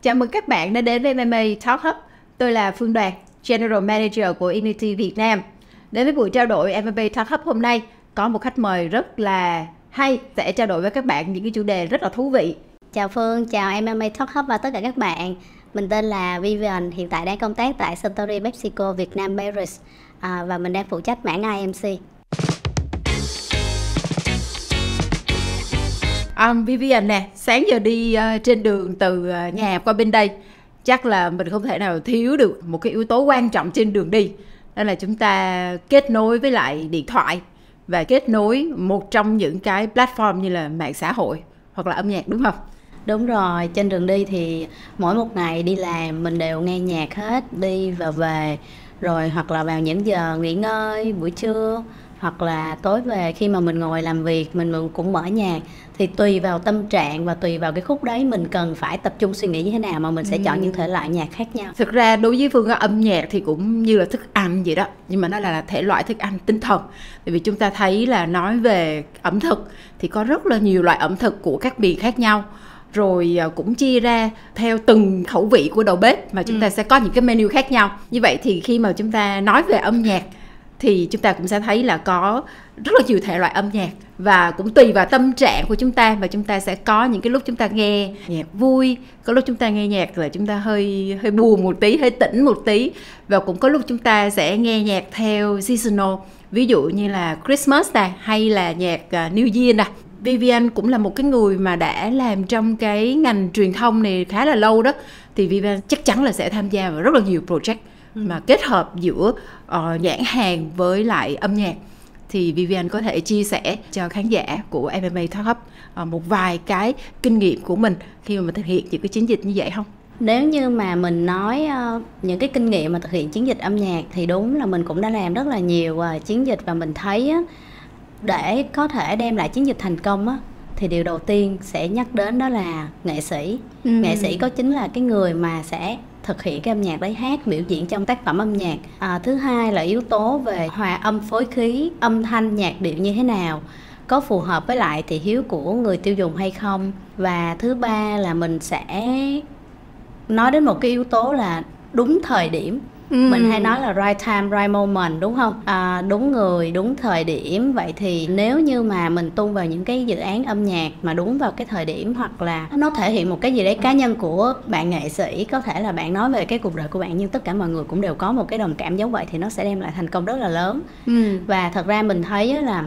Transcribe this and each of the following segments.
Chào mừng các bạn đã đến với MMA Talk Hub. Tôi là Phương Đoàn, General Manager của Infinity Việt Nam. Đến với buổi trao đổi MMA Talk Hub hôm nay, có một khách mời rất là hay sẽ trao đổi với các bạn những cái chủ đề rất là thú vị. Chào Phương, chào MMA Talk Hub và tất cả các bạn. Mình tên là Vivian, hiện tại đang công tác tại Suntory Mexico Việt Nam Paris và mình đang phụ trách mảng IMC. Vivian nè, sáng giờ đi trên đường từ nhà qua bên đây, chắc là mình không thể nào thiếu được một cái yếu tố quan trọng trên đường đi. Đó là chúng ta kết nối với lại điện thoại và kết nối một trong những cái platform như là mạng xã hội hoặc là âm nhạc, đúng không? Đúng rồi, trên đường đi thì mỗi một ngày đi làm mình đều nghe nhạc hết, đi và về. Rồi hoặc là vào những giờ nghỉ ngơi, buổi trưa, hoặc là tối về khi mà mình ngồi làm việc mình cũng mở nhạc. Thì tùy vào tâm trạng và tùy vào cái khúc đấy mình cần phải tập trung suy nghĩ như thế nào mà mình sẽ chọn những thể loại nhạc khác nhau. Thực ra đối với Phương, âm nhạc thì cũng như là thức ăn vậy đó, nhưng mà nó là thể loại thức ăn tinh thần. Tại vì chúng ta thấy là nói về ẩm thực thì có rất là nhiều loại ẩm thực của các miền khác nhau, rồi cũng chia ra theo từng khẩu vị của đầu bếp mà chúng ta sẽ có những cái menu khác nhau. Như vậy thì khi mà chúng ta nói về âm nhạc thì chúng ta cũng sẽ thấy là có rất là nhiều thể loại âm nhạc, và cũng tùy vào tâm trạng của chúng ta mà chúng ta sẽ có những cái lúc chúng ta nghe nhạc vui, có lúc chúng ta nghe nhạc là chúng ta hơi buồn một tí, hơi tỉnh một tí, và cũng có lúc chúng ta sẽ nghe nhạc theo seasonal, ví dụ như là Christmas này, hay là nhạc New Year này. Vivian cũng là một cái người mà đã làm trong cái ngành truyền thông này khá là lâu đó, thì Vivian chắc chắn là sẽ tham gia vào rất là nhiều project mà kết hợp giữa nhãn hàng với lại âm nhạc. Thì Vivian có thể chia sẻ cho khán giả của MMA Talk Hub một vài cái kinh nghiệm của mình khi mà mình thực hiện những cái chiến dịch như vậy không? Nếu như mà mình nói những cái kinh nghiệm mà thực hiện chiến dịch âm nhạc thì đúng là mình cũng đã làm rất là nhiều chiến dịch, và mình thấy để có thể đem lại chiến dịch thành công thì điều đầu tiên sẽ nhắc đến đó là nghệ sĩ. Nghệ sĩ có chính là cái người mà sẽ thực hiện cái âm nhạc đấy, hát biểu diễn trong tác phẩm âm nhạc. Thứ hai là yếu tố về hòa âm phối khí, âm thanh nhạc điệu như thế nào, có phù hợp với lại thị hiếu của người tiêu dùng hay không. Và thứ ba là mình sẽ nói đến một cái yếu tố là đúng thời điểm. Mình hay nói là right time, right moment, đúng không? Đúng người, đúng thời điểm. Vậy thì nếu như mà mình tung vào những cái dự án âm nhạc mà đúng vào cái thời điểm, hoặc là nó thể hiện một cái gì đấy cá nhân của bạn nghệ sĩ, có thể là bạn nói về cái cuộc đời của bạn nhưng tất cả mọi người cũng đều có một cái đồng cảm giống vậy, thì nó sẽ đem lại thành công rất là lớn. Và thật ra mình thấy là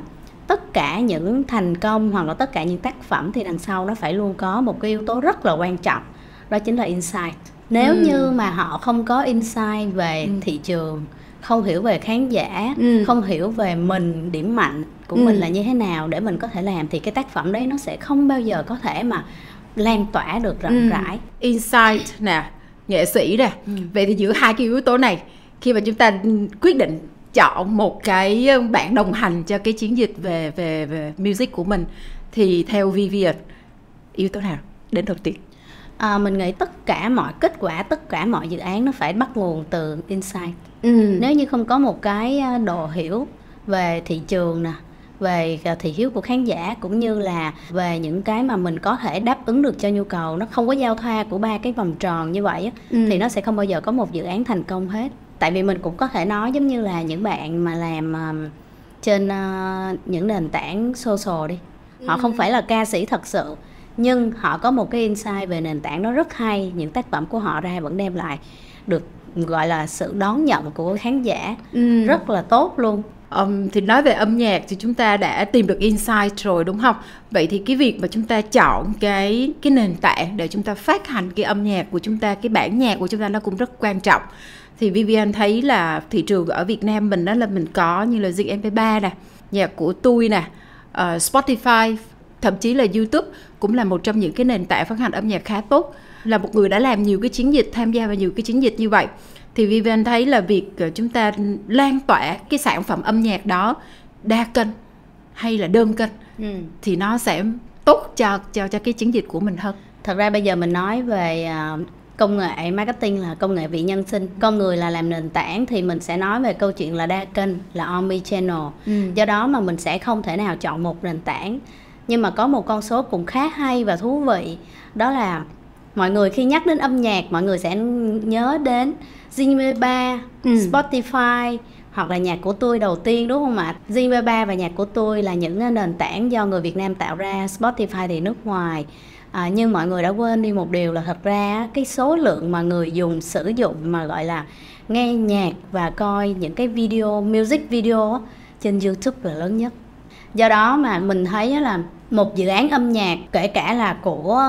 tất cả những thành công hoặc là tất cả những tác phẩm thì đằng sau nó phải luôn có một cái yếu tố rất là quan trọng, đó chính là insight. Nếu như mà họ không có insight về thị trường, không hiểu về khán giả, không hiểu về mình, điểm mạnh của mình là như thế nào để mình có thể làm, thì cái tác phẩm đấy nó sẽ không bao giờ có thể mà lan tỏa được rộng rãi. Insight nè, nghệ sĩ nè. Vậy thì giữa hai cái yếu tố này, khi mà chúng ta quyết định chọn một cái bạn đồng hành cho cái chiến dịch về music của mình, thì theo Vivian, yếu tố nào đến đầu tiên? Mình nghĩ tất cả mọi kết quả, tất cả mọi dự án nó phải bắt nguồn từ insight. Nếu như không có một cái độ hiểu về thị trường nè, về thị hiếu của khán giả, cũng như là về những cái mà mình có thể đáp ứng được cho nhu cầu, nó không có giao thoa của ba cái vòng tròn như vậy thì nó sẽ không bao giờ có một dự án thành công hết. Tại vì mình cũng có thể nói giống như là những bạn mà làm trên những nền tảng social đi, họ không phải là ca sĩ thật sự, nhưng họ có một cái insight về nền tảng nó rất hay, những tác phẩm của họ ra vẫn đem lại được gọi là sự đón nhận của khán giả rất là tốt luôn. Thì nói về âm nhạc thì chúng ta đã tìm được insight rồi, đúng không? Vậy thì cái việc mà chúng ta chọn cái nền tảng để chúng ta phát hành cái âm nhạc của chúng ta, cái bản nhạc của chúng ta, nó cũng rất quan trọng. Thì Vivian thấy là thị trường ở Việt Nam mình đó là mình có như là Zing MP3 nè, nhạc của Tui nè, Spotify, thậm chí là YouTube cũng là một trong những cái nền tảng phát hành âm nhạc khá tốt. Là một người đã làm nhiều cái chiến dịch, tham gia vào nhiều cái chiến dịch như vậy, thì Vivian thấy là việc chúng ta lan tỏa cái sản phẩm âm nhạc đó đa kênh hay là đơn kênh thì nó sẽ tốt cho cái chiến dịch của mình hơn. Thật ra bây giờ mình nói về công nghệ marketing là công nghệ vị nhân sinh, con người là làm nền tảng, thì mình sẽ nói về câu chuyện là đa kênh, là omni channel. Do đó mà mình sẽ không thể nào chọn một nền tảng. Nhưng mà có một con số cũng khá hay và thú vị, đó là Mọi người khi nhắc đến âm nhạc, mọi người sẽ nhớ đến Zing Spotify hoặc là nhạc của tôi đầu tiên, đúng không ạ? Zing và nhạc của tôi là những nền tảng do người Việt Nam tạo ra, Spotify thì nước ngoài. Nhưng mọi người đã quên đi một điều là thật ra cái số lượng mà người dùng sử dụng mà gọi là nghe nhạc và coi những cái video, music video trên YouTube là lớn nhất. Do đó mà mình thấy là một dự án âm nhạc, kể cả là của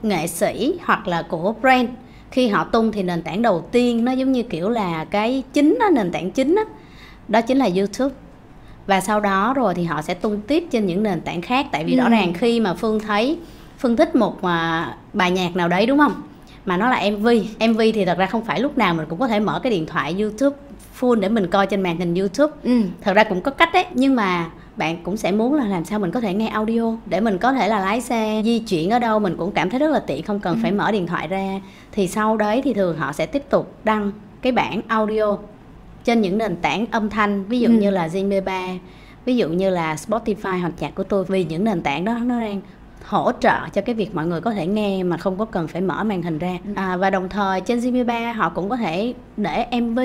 nghệ sĩ hoặc là của brand, khi họ tung thì nền tảng đầu tiên nó giống như kiểu là cái chính đó, nền tảng chính đó chính là YouTube. Và sau đó rồi thì họ sẽ tung tiếp trên những nền tảng khác. Tại vì rõ ràng khi mà Phương thích một bài nhạc nào đấy, đúng không? Mà nó là MV thì thật ra không phải lúc nào mình cũng có thể mở cái điện thoại YouTube full để mình coi trên màn hình YouTube. Thật ra cũng có cách đấy, nhưng mà bạn cũng sẽ muốn là làm sao mình có thể nghe audio để mình có thể là lái xe, di chuyển ở đâu mình cũng cảm thấy rất là tiện, không cần phải mở điện thoại ra. Thì sau đấy thì thường họ sẽ tiếp tục đăng cái bản audio trên những nền tảng âm thanh, ví dụ như là Zing, ví dụ như là Spotify hoặc nhạc của tôi, vì những nền tảng đó nó đang hỗ trợ cho cái việc mọi người có thể nghe mà không có cần phải mở màn hình ra. Và đồng thời trên Zing họ cũng có thể để MV.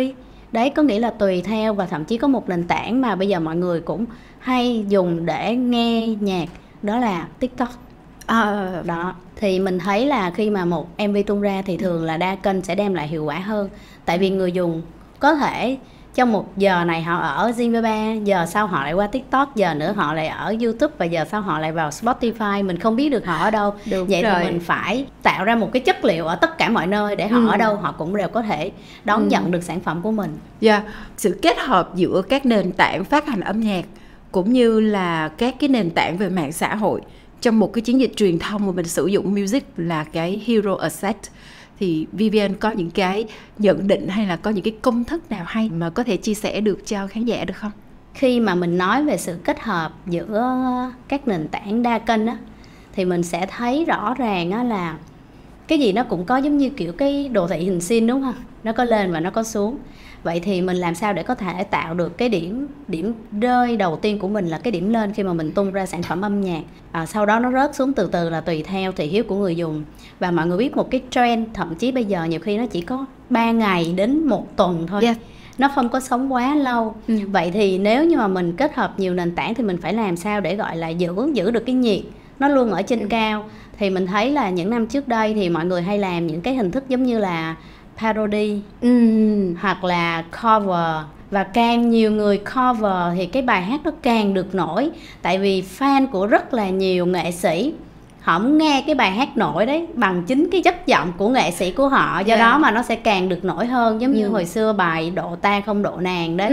Đấy, có nghĩa là tùy theo, và thậm chí có một nền tảng mà bây giờ mọi người cũng hay dùng để nghe nhạc, đó là TikTok. Đó, thì mình thấy là khi mà một MV tung ra thì thường là đa kênh sẽ đem lại hiệu quả hơn. Tại vì người dùng có thể trong một giờ này họ ở Zing, giờ sau họ lại qua TikTok, giờ nữa họ lại ở YouTube, và giờ sau họ lại vào Spotify. Mình không biết được họ ở đâu. Vậy rồi. Thì mình phải tạo ra một cái chất liệu ở tất cả mọi nơi để họ ở đâu họ cũng đều có thể đón nhận được sản phẩm của mình. Sự kết hợp giữa các nền tảng phát hành âm nhạc cũng như là các cái nền tảng về mạng xã hội trong một cái chiến dịch truyền thông mà mình sử dụng music là cái hero asset. Thì Vivian có những cái nhận định hay là có những cái công thức nào hay mà có thể chia sẻ được cho khán giả được không? Khi mà mình nói về sự kết hợp giữa các nền tảng đa kênh á, thì mình sẽ thấy rõ ràng á là cái gì nó cũng có giống như kiểu cái đồ thị hình sin, đúng không? Nó có lên và nó có xuống. Vậy thì mình làm sao để có thể tạo được cái điểm rơi đầu tiên của mình là cái điểm lên khi mà mình tung ra sản phẩm âm nhạc. Sau đó nó rớt xuống từ từ là tùy theo thị hiếu của người dùng. Và mọi người biết một cái trend, thậm chí bây giờ nhiều khi nó chỉ có 3 ngày đến 1 tuần thôi. Nó không có sống quá lâu. Vậy thì nếu như mà mình kết hợp nhiều nền tảng thì mình phải làm sao để gọi là giữ được cái nhiệt nó luôn ở trên cao. Thì mình thấy là những năm trước đây thì mọi người hay làm những cái hình thức giống như là parody hoặc là cover. Và càng nhiều người cover thì cái bài hát nó càng được nổi. Tại vì fan của rất là nhiều nghệ sĩ, họ muốn nghe cái bài hát nổi đấy bằng chính cái chất giọng của nghệ sĩ của họ. Do đó mà nó sẽ càng được nổi hơn. Giống như hồi xưa bài Độ Ta Không Độ Nàng đấy,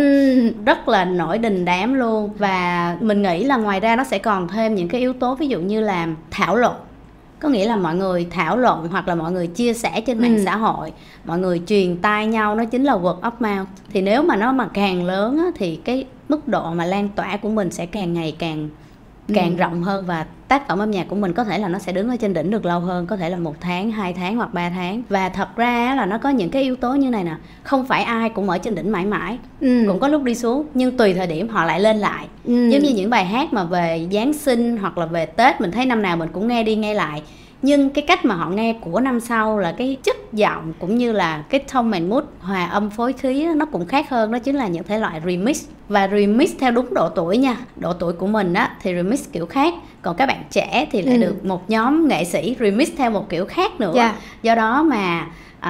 rất là nổi đình đám luôn. Và mình nghĩ là ngoài ra nó sẽ còn thêm những cái yếu tố, ví dụ như là thảo luận. Có nghĩa là mọi người thảo luận hoặc là mọi người chia sẻ trên mạng xã hội, mọi người truyền tai nhau, nó chính là word of mouth. Thì nếu mà nó mà càng lớn á, thì cái mức độ mà lan tỏa của mình sẽ càng ngày càng rộng hơn, và tác phẩm âm nhạc của mình có thể là nó sẽ đứng ở trên đỉnh được lâu hơn, có thể là 1 tháng, 2 tháng hoặc 3 tháng. Và thật ra là nó có những cái yếu tố như này nè, không phải ai cũng ở trên đỉnh mãi mãi, cũng có lúc đi xuống, nhưng tùy thời điểm họ lại lên lại. Giống như những bài hát mà về Giáng sinh hoặc là về Tết, mình thấy năm nào mình cũng nghe đi nghe lại, nhưng cái cách mà họ nghe của năm sau là cái chất giọng cũng như là cái tone and mood, hòa âm phối khí nó cũng khác hơn. Đó chính là những thể loại remix. Và remix theo đúng độ tuổi nha. Độ tuổi của mình á thì remix kiểu khác, còn các bạn trẻ thì lại được một nhóm nghệ sĩ remix theo một kiểu khác nữa. Do đó mà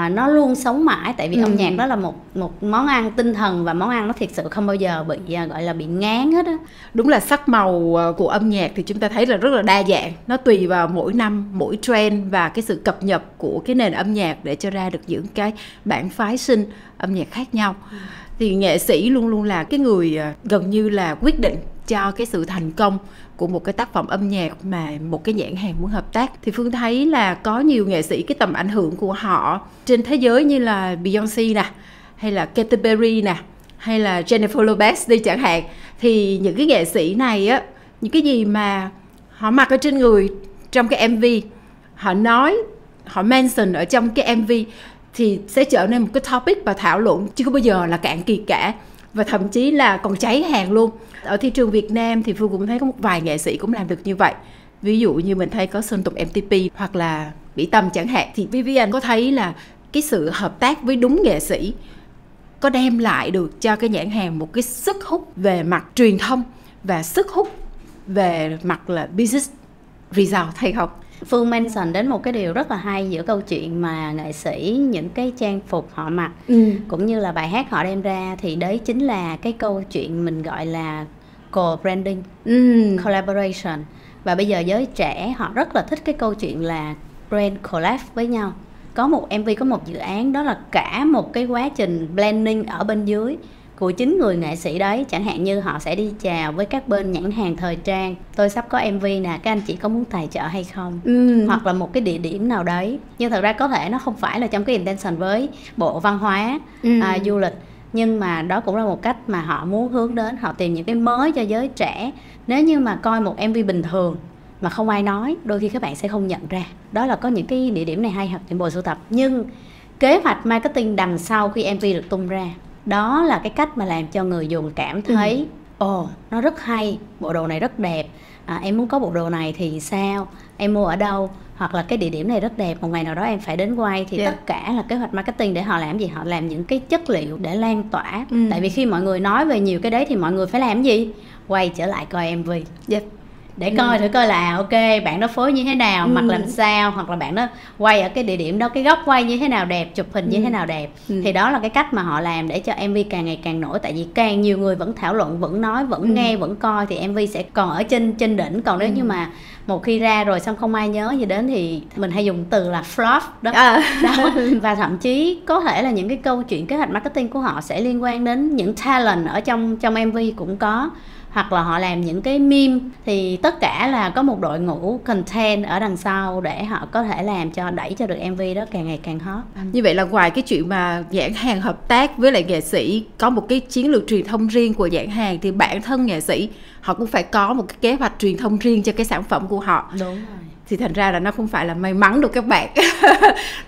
nó luôn sống mãi. Tại vì âm nhạc đó là một món ăn tinh thần, và món ăn nó thiệt sự không bao giờ bị gọi là bị ngán hết á. Đúng là sắc màu của âm nhạc thì chúng ta thấy là rất là đa dạng. Nó tùy vào mỗi năm, mỗi trend và cái sự cập nhật của cái nền âm nhạc để cho ra được những cái bản phái sinh âm nhạc khác nhau. Thì nghệ sĩ luôn luôn là cái người gần như là quyết định cho cái sự thành công của một cái tác phẩm âm nhạc mà một cái nhãn hàng muốn hợp tác. Thì Phương thấy là có nhiều nghệ sĩ cái tầm ảnh hưởng của họ trên thế giới như là Beyoncé nè, hay là Katy Perry nè, hay là Jennifer Lopez đi chẳng hạn. Thì những cái nghệ sĩ này á, những cái gì mà họ mặc ở trên người trong cái MV, họ nói, họ mention ở trong cái MV thì sẽ trở nên một cái topic và thảo luận chứ không bao giờ là cạn kiệt cả, và thậm chí là còn cháy hàng luôn. Ở thị trường Việt Nam thì Phương cũng thấy có một vài nghệ sĩ cũng làm được như vậy. Ví dụ như mình thấy có Sơn Tùng MTP hoặc là Mỹ Tâm chẳng hạn, thì Vivian có thấy là cái sự hợp tác với đúng nghệ sĩ có đem lại được cho cái nhãn hàng một cái sức hút về mặt truyền thông và sức hút về mặt là business result hay không? Phương mention đến một cái điều rất là hay giữa câu chuyện mà nghệ sĩ, những cái trang phục họ mặc cũng như là bài hát họ đem ra, thì đấy chính là cái câu chuyện mình gọi là co-branding, collaboration. Và bây giờ giới trẻ họ rất là thích cái câu chuyện là brand collab với nhau. Có một MV, có một dự án, đó là cả một cái quá trình blending ở bên dưới của chính người nghệ sĩ đấy. Chẳng hạn như họ sẽ đi chào với các bên nhãn hàng thời trang: tôi sắp có MV nè, các anh chị có muốn tài trợ hay không? Hoặc là một cái địa điểm nào đấy. Nhưng thật ra có thể nó không phải là trong cái intention với Bộ Văn hóa, du lịch, nhưng mà đó cũng là một cách mà họ muốn hướng đến. Họ tìm những cái mới cho giới trẻ. Nếu như mà coi một MV bình thường mà không ai nói, đôi khi các bạn sẽ không nhận ra. Đó là có những cái địa điểm này hay, hoặc những bộ sưu tập. Nhưng kế hoạch marketing đằng sau khi MV được tung ra, đó là cái cách mà làm cho người dùng cảm thấy nó rất hay, bộ đồ này rất đẹp, em muốn có bộ đồ này thì sao, em mua ở đâu, hoặc là cái địa điểm này rất đẹp, một ngày nào đó em phải đến quay. Thì tất cả là kế hoạch marketing để họ làm gì? Họ làm những cái chất liệu để lan tỏa. Tại vì khi mọi người nói về nhiều cái đấy thì mọi người phải làm gì? Quay trở lại coi MV. Để coi thử coi là ok, bạn đó phối như thế nào, mặc làm sao, hoặc là bạn đó quay ở cái địa điểm đó, cái góc quay như thế nào đẹp, chụp hình như thế nào đẹp. Thì đó là cái cách mà họ làm để cho MV càng ngày càng nổi. Tại vì càng nhiều người vẫn thảo luận, vẫn nói, vẫn nghe, vẫn coi thì MV sẽ còn ở trên đỉnh. Còn nếu như mà một khi ra rồi xong không ai nhớ gì đến thì mình hay dùng từ là flop đó. Đó. Và thậm chí có thể là những cái câu chuyện kế hoạch marketing của họ sẽ liên quan đến những talent ở trong MV cũng có, hoặc là họ làm những cái meme. Thì tất cả là có một đội ngũ content ở đằng sau để họ có thể làm cho đẩy cho được MV đó càng ngày càng hot. Như vậy là ngoài cái chuyện mà nhãn hàng hợp tác với lại nghệ sĩ có một cái chiến lược truyền thông riêng của nhãn hàng, thì bản thân nghệ sĩ họ cũng phải có một cái kế hoạch truyền thông riêng cho cái sản phẩm của họ. Đúng rồi. Thì thành ra là nó không phải là may mắn đâu các bạn.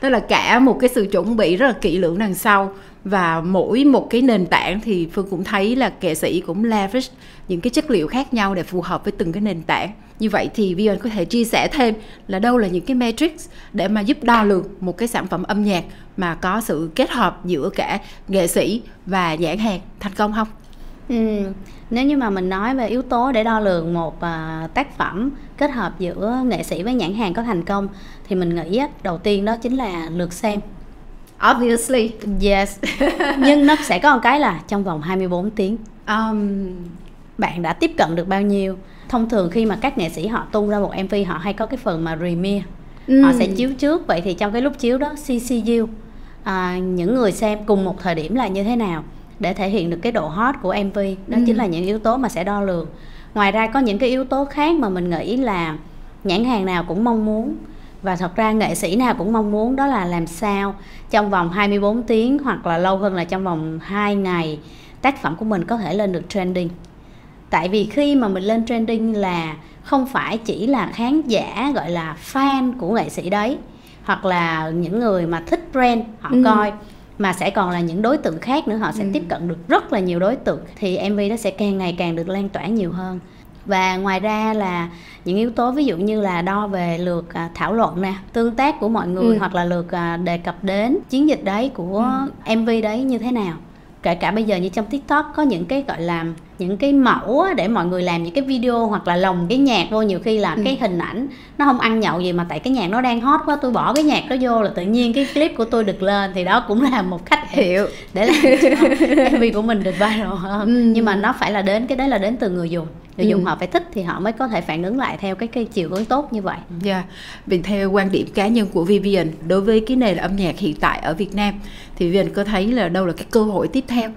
Đó là cả một cái sự chuẩn bị rất là kỹ lưỡng đằng sau. Và mỗi một cái nền tảng thì Phương cũng thấy là nghệ sĩ cũng leverage những cái chất liệu khác nhau để phù hợp với từng cái nền tảng. Như vậy thì Vivian có thể chia sẻ thêm là đâu là những cái matrix để mà giúp đo lường một cái sản phẩm âm nhạc mà có sự kết hợp giữa cả nghệ sĩ và nhãn hàng thành công không? Nếu như mà mình nói về yếu tố để đo lường một tác phẩm kết hợp giữa nghệ sĩ với nhãn hàng có thành công, thì mình nghĩ đầu tiên đó chính là lượt xem. Obviously. Yes. Nhưng nó sẽ có một cái là trong vòng 24 tiếng bạn đã tiếp cận được bao nhiêu. Thông thường khi mà các nghệ sĩ họ tung ra một MV, họ hay có cái phần mà premiere. Họ sẽ chiếu trước. Vậy thì trong cái lúc chiếu đó, CCU, những người xem cùng một thời điểm là như thế nào, để thể hiện được cái độ hot của MV. Đó chính là những yếu tố mà sẽ đo lường. Ngoài ra có những cái yếu tố khác mà mình nghĩ là nhãn hàng nào cũng mong muốn, và thật ra nghệ sĩ nào cũng mong muốn, đó là làm sao trong vòng 24 tiếng hoặc là lâu hơn là trong vòng 2 ngày tác phẩm của mình có thể lên được trending. Tại vì khi mà mình lên trending là không phải chỉ là khán giả gọi là fan của nghệ sĩ đấy, hoặc là những người mà thích brand họ coi, mà sẽ còn là những đối tượng khác nữa. Họ sẽ tiếp cận được rất là nhiều đối tượng, thì MV nó sẽ càng ngày càng được lan tỏa nhiều hơn. Và ngoài ra là những yếu tố ví dụ như là đo về lượt thảo luận nè, tương tác của mọi người, hoặc là lượt đề cập đến chiến dịch đấy của MV đấy như thế nào. Kể cả bây giờ như trong TikTok có những cái gọi là những cái mẫu để mọi người làm những cái video hoặc là lồng cái nhạc vô. Nhiều khi là cái hình ảnh nó không ăn nhậu gì, mà tại cái nhạc nó đang hot quá, tôi bỏ cái nhạc đó vô là tự nhiên cái clip của tôi được lên. Thì đó cũng là một cách hiệu để làm cho MV của mình được viral hơn. Nhưng mà nó phải là đến, cái đấy là đến từ người dùng. Người dùng họ phải thích thì họ mới có thể phản ứng lại theo cái chiều hướng tốt như vậy. Vì theo quan điểm cá nhân của Vivian, đối với cái nền âm nhạc hiện tại ở Việt Nam, thì Vivian có thấy là đâu là cái cơ hội tiếp theo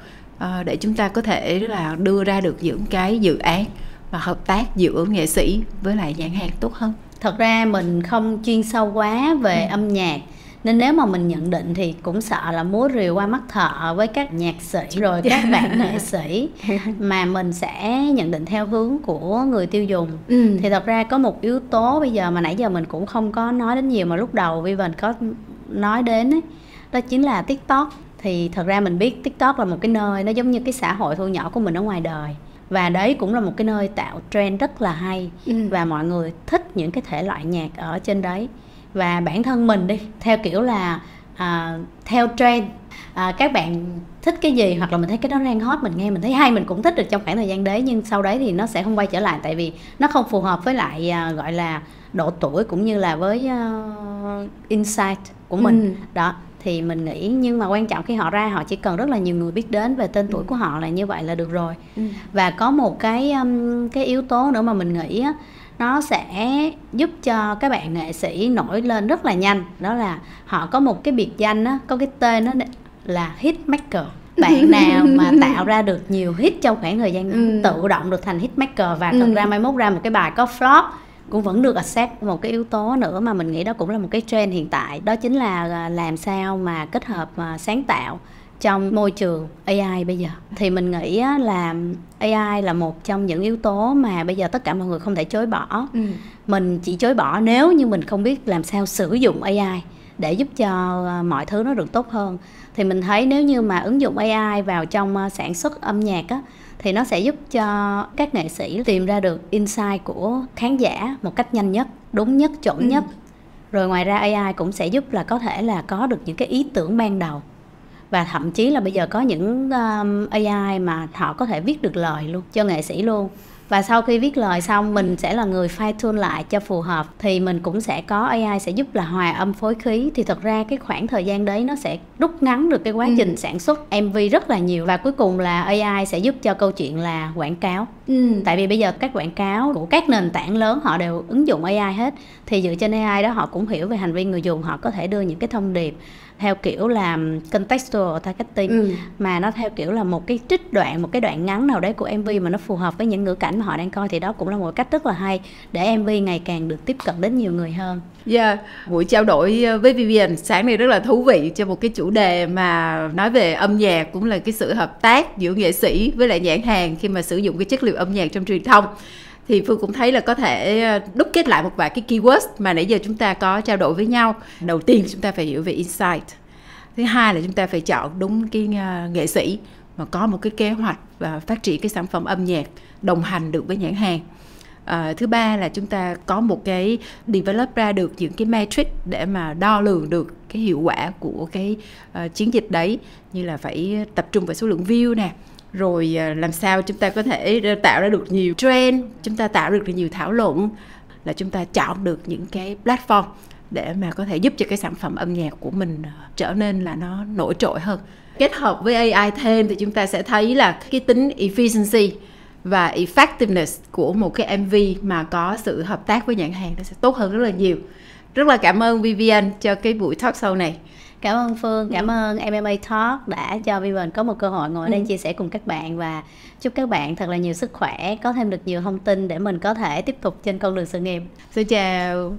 để chúng ta có thể là đưa ra được những cái dự án và hợp tác giữa nghệ sĩ với lại nhãn hàng tốt hơn? Thật ra mình không chuyên sâu quá về âm nhạc, nên nếu mà mình nhận định thì cũng sợ là múa rìu qua mắt thợ với các nhạc sĩ rồi các bạn nghệ sĩ, mà mình sẽ nhận định theo hướng của người tiêu dùng. Thì thật ra có một yếu tố bây giờ mà nãy giờ mình cũng không có nói đến nhiều, mà lúc đầu Vivian có nói đến ấy, đó chính là TikTok. Thì thật ra mình biết TikTok là một cái nơi nó giống như cái xã hội thu nhỏ của mình ở ngoài đời, và đấy cũng là một cái nơi tạo trend rất là hay, và mọi người thích những cái thể loại nhạc ở trên đấy. Và bản thân mình đi, theo kiểu là theo trend, các bạn thích cái gì hoặc là mình thấy cái đó đang hot, mình nghe mình thấy hay, mình cũng thích được trong khoảng thời gian đấy, nhưng sau đấy thì nó sẽ không quay trở lại, tại vì nó không phù hợp với lại gọi là độ tuổi cũng như là với insight của mình. Đó thì mình nghĩ, nhưng mà quan trọng khi họ ra, họ chỉ cần rất là nhiều người biết đến về tên tuổi của họ là như vậy là được rồi. Và có một cái yếu tố nữa mà mình nghĩ á, nó sẽ giúp cho các bạn nghệ sĩ nổi lên rất là nhanh, đó là họ có một cái biệt danh á, có cái tên đó là hit maker. Bạn nào mà tạo ra được nhiều hit trong khoảng thời gian tự động được thành hit maker, và thật ra mai mốt ra một cái bài có flop cũng vẫn được accept. Một cái yếu tố nữa mà mình nghĩ đó cũng là một cái trend hiện tại, đó chính là làm sao mà kết hợp sáng tạo trong môi trường AI bây giờ. Thì mình nghĩ là AI là một trong những yếu tố mà bây giờ tất cả mọi người không thể chối bỏ. Mình chỉ chối bỏ nếu như mình không biết làm sao sử dụng AI để giúp cho mọi thứ nó được tốt hơn. Thì mình thấy nếu như mà ứng dụng AI vào trong sản xuất âm nhạc á, thì nó sẽ giúp cho các nghệ sĩ tìm ra được insight của khán giả một cách nhanh nhất, đúng nhất, chuẩn nhất. Rồi ngoài ra AI cũng sẽ giúp là có thể là có được những cái ý tưởng ban đầu. Và thậm chí là bây giờ có những AI mà họ có thể viết được lời luôn cho nghệ sĩ luôn. Và sau khi viết lời xong, mình sẽ là người fine tune lại cho phù hợp. Thì mình cũng sẽ có AI sẽ giúp là hòa âm phối khí. Thì thật ra cái khoảng thời gian đấy nó sẽ rút ngắn được cái quá trình sản xuất MV rất là nhiều. Và cuối cùng là AI sẽ giúp cho câu chuyện là quảng cáo. Tại vì bây giờ các quảng cáo của các nền tảng lớn họ đều ứng dụng AI hết. Thì dựa trên AI đó họ cũng hiểu về hành vi người dùng, họ có thể đưa những cái thông điệp theo kiểu là contextual targeting, mà nó theo kiểu là một cái trích đoạn, một cái đoạn ngắn nào đấy của MV mà nó phù hợp với những ngữ cảnh mà họ đang coi. Thì đó cũng là một cách rất là hay để MV ngày càng được tiếp cận đến nhiều người hơn. Buổi trao đổi với Vivian sáng nay rất là thú vị cho một cái chủ đề mà nói về âm nhạc, cũng là cái sự hợp tác giữa nghệ sĩ với lại nhãn hàng khi mà sử dụng cái chất liệu âm nhạc trong truyền thông. Thì Phương cũng thấy là có thể đúc kết lại một vài cái keywords mà nãy giờ chúng ta có trao đổi với nhau. Đầu tiên chúng ta phải hiểu về insight. Thứ hai là chúng ta phải chọn đúng cái nghệ sĩ mà có một cái kế hoạch và phát triển cái sản phẩm âm nhạc đồng hành được với nhãn hàng. Thứ ba là chúng ta có một cái develop ra được những cái metric để mà đo lường được cái hiệu quả của cái chiến dịch đấy, như là phải tập trung vào số lượng view nè, rồi làm sao chúng ta có thể tạo ra được nhiều trend, chúng ta tạo được nhiều thảo luận, là chúng ta chọn được những cái platform để mà có thể giúp cho cái sản phẩm âm nhạc của mình trở nên là nó nổi trội hơn. Kết hợp với AI thêm thì chúng ta sẽ thấy là cái tính efficiency và effectiveness của một cái MV mà có sự hợp tác với nhãn hàng nó sẽ tốt hơn rất là nhiều. Rất là cảm ơn Vivian cho cái buổi talk show này. Cảm ơn Phương, cảm ơn MMA Talk đã cho Vivian có một cơ hội ngồi ở đây chia sẻ cùng các bạn, và chúc các bạn thật là nhiều sức khỏe, có thêm được nhiều thông tin để mình có thể tiếp tục trên con đường sự nghiệp. Xin chào.